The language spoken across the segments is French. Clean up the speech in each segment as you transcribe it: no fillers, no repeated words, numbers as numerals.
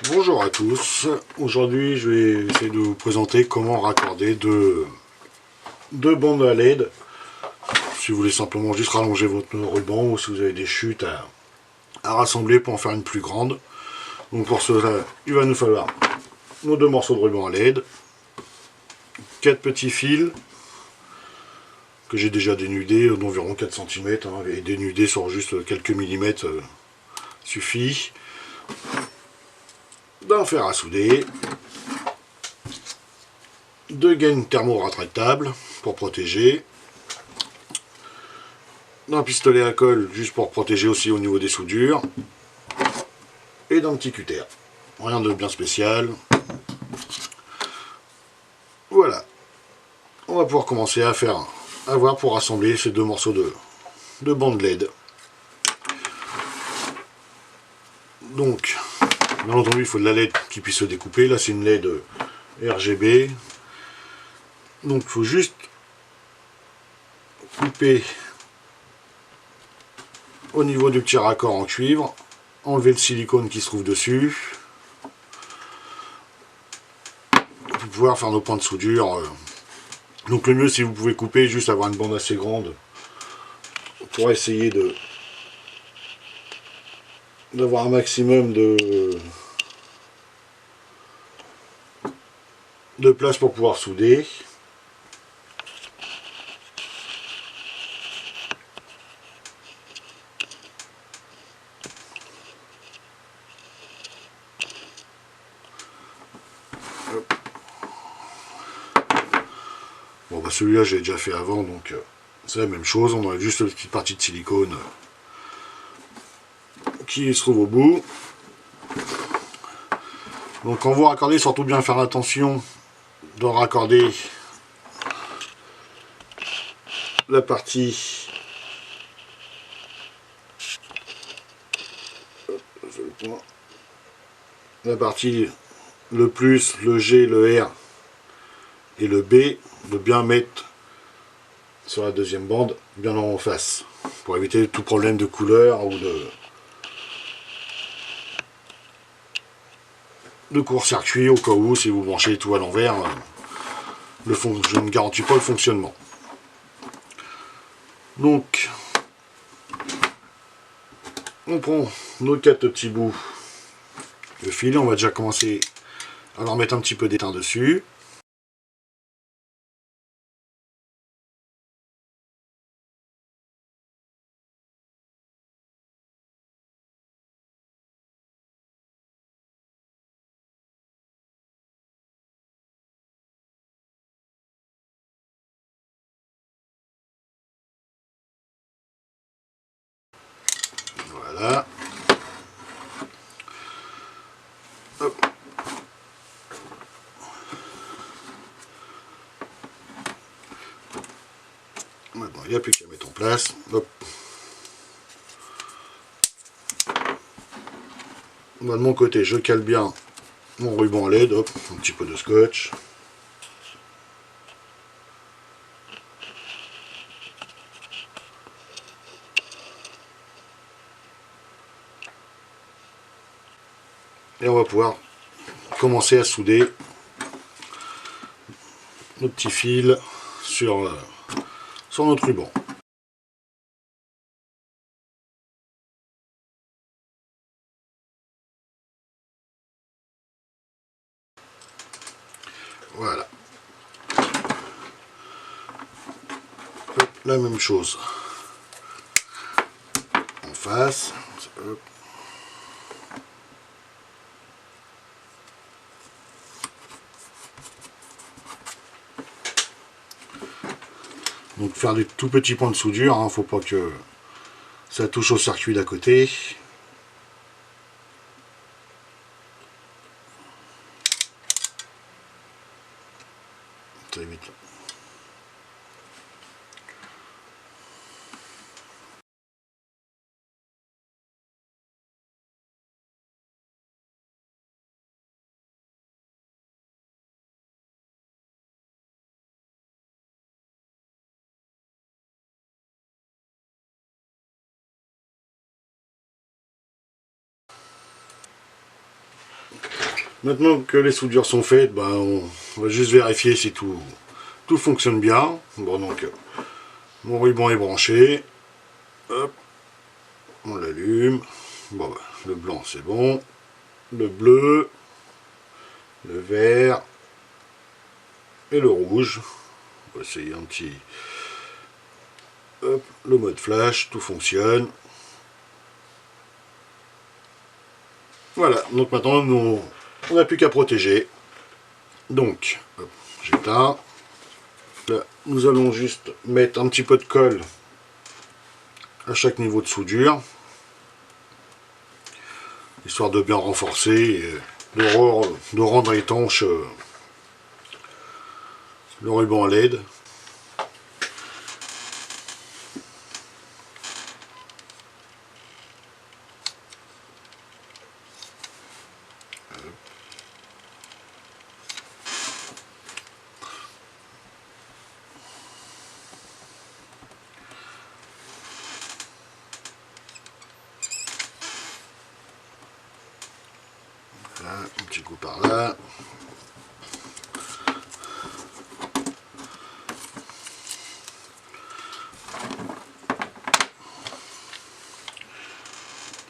Bonjour à tous, aujourd'hui je vais essayer de vous présenter comment raccorder deux bandes à LED. Si vous voulez simplement juste rallonger votre ruban ou si vous avez des chutes à rassembler pour en faire une plus grande. Donc pour cela, il va nous falloir nos deux morceaux de ruban à LED, 4 petits fils que j'ai déjà dénudés d'environ 4 cm, et dénudés sur juste quelques millimètres suffit. D'un fer à souder, deux gaines thermo-rétractables pour protéger, d'un pistolet à colle juste pour protéger aussi au niveau des soudures, et d'un petit cutter. Rien de bien spécial. Voilà. On va pouvoir commencer à voir pour assembler ces deux morceaux de bande LED. Donc, bien entendu, il faut de la LED qui puisse se découper. Là, c'est une LED RGB. Donc, il faut juste couper au niveau du petit raccord en cuivre, enlever le silicone qui se trouve dessus, pour pouvoir faire nos points de soudure. Donc le mieux, si vous pouvez couper, juste avoir une bande assez grande pour essayer d'avoir un maximum de place pour pouvoir souder. Bon bah celui-là j'ai déjà fait avant, donc c'est la même chose, on enlève juste une petite partie de silicone qui se trouve au bout. Donc quand vous raccordez, surtout bien faire attention de raccorder la partie le plus, le G, le R et le B, de bien mettre sur la deuxième bande, bien en face, pour éviter tout problème de couleur ou de court-circuit, au cas où, si vous branchez tout à l'envers, je ne garantis pas le fonctionnement. Donc, on prend nos 4 petits bouts de fil, on va déjà commencer à leur mettre un petit peu d'étain dessus. Voilà. Hop. Maintenant, il n'y a plus qu'à mettre en place. Hop. Moi, de mon côté, je cale bien mon ruban à LED. Hop, un petit peu de scotch. Et on va pouvoir commencer à souder nos petits fils sur notre ruban. Voilà. Hop, la même chose en face. Hop. Donc faire des tout petits points de soudure, hein, faut pas que ça touche au circuit d'à côté. Ça évite. Maintenant que les soudures sont faites, ben, on va juste vérifier si tout fonctionne bien. Bon, donc mon ruban est branché. Hop, on l'allume. Bon, ben, le blanc c'est bon. Le bleu, le vert et le rouge. On va essayer un petit... Hop, le mode flash, tout fonctionne. Voilà, donc maintenant on n'a plus qu'à protéger. Donc, j'éteins. Là, nous allons juste mettre un petit peu de colle à chaque niveau de soudure, histoire de bien renforcer et de rendre étanche le ruban à LED. Voilà, un petit coup par là.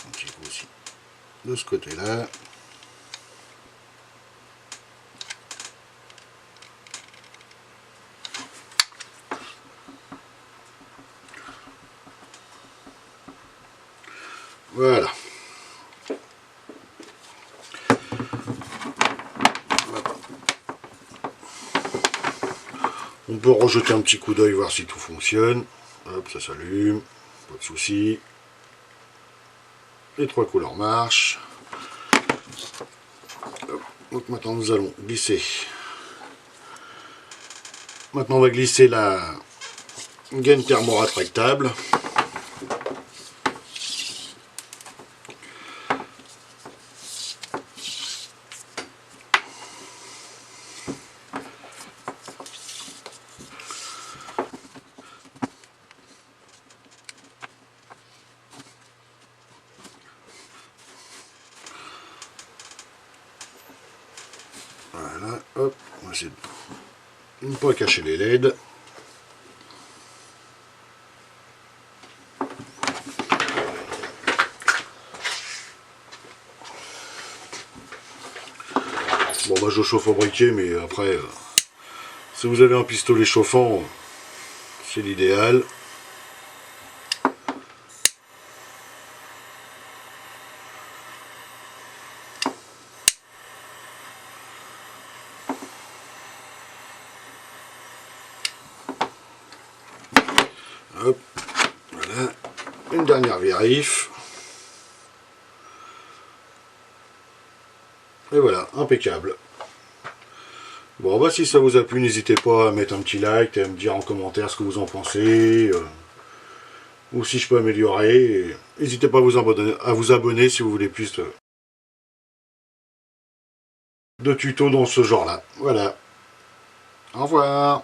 Un petit coup aussi de ce côté-là. Voilà. On peut rejeter un petit coup d'œil, voir si tout fonctionne. Hop, ça s'allume, pas de souci. Les trois couleurs marchent. Hop. Donc maintenant nous allons glisser. Maintenant on va glisser la gaine thermo-rétractable. Voilà, hop, on va essayer de ne pas cacher les LED. Bon bah je chauffe au briquet, mais après, si vous avez un pistolet chauffant, c'est l'idéal. Hop, voilà, une dernière vérif. Et voilà, impeccable. Bon bah si ça vous a plu, n'hésitez pas à mettre un petit like et à me dire en commentaire ce que vous en pensez, ou si je peux améliorer. N'hésitez pas à vous abonner si vous voulez plus de tutos dans ce genre là. Voilà. Au revoir.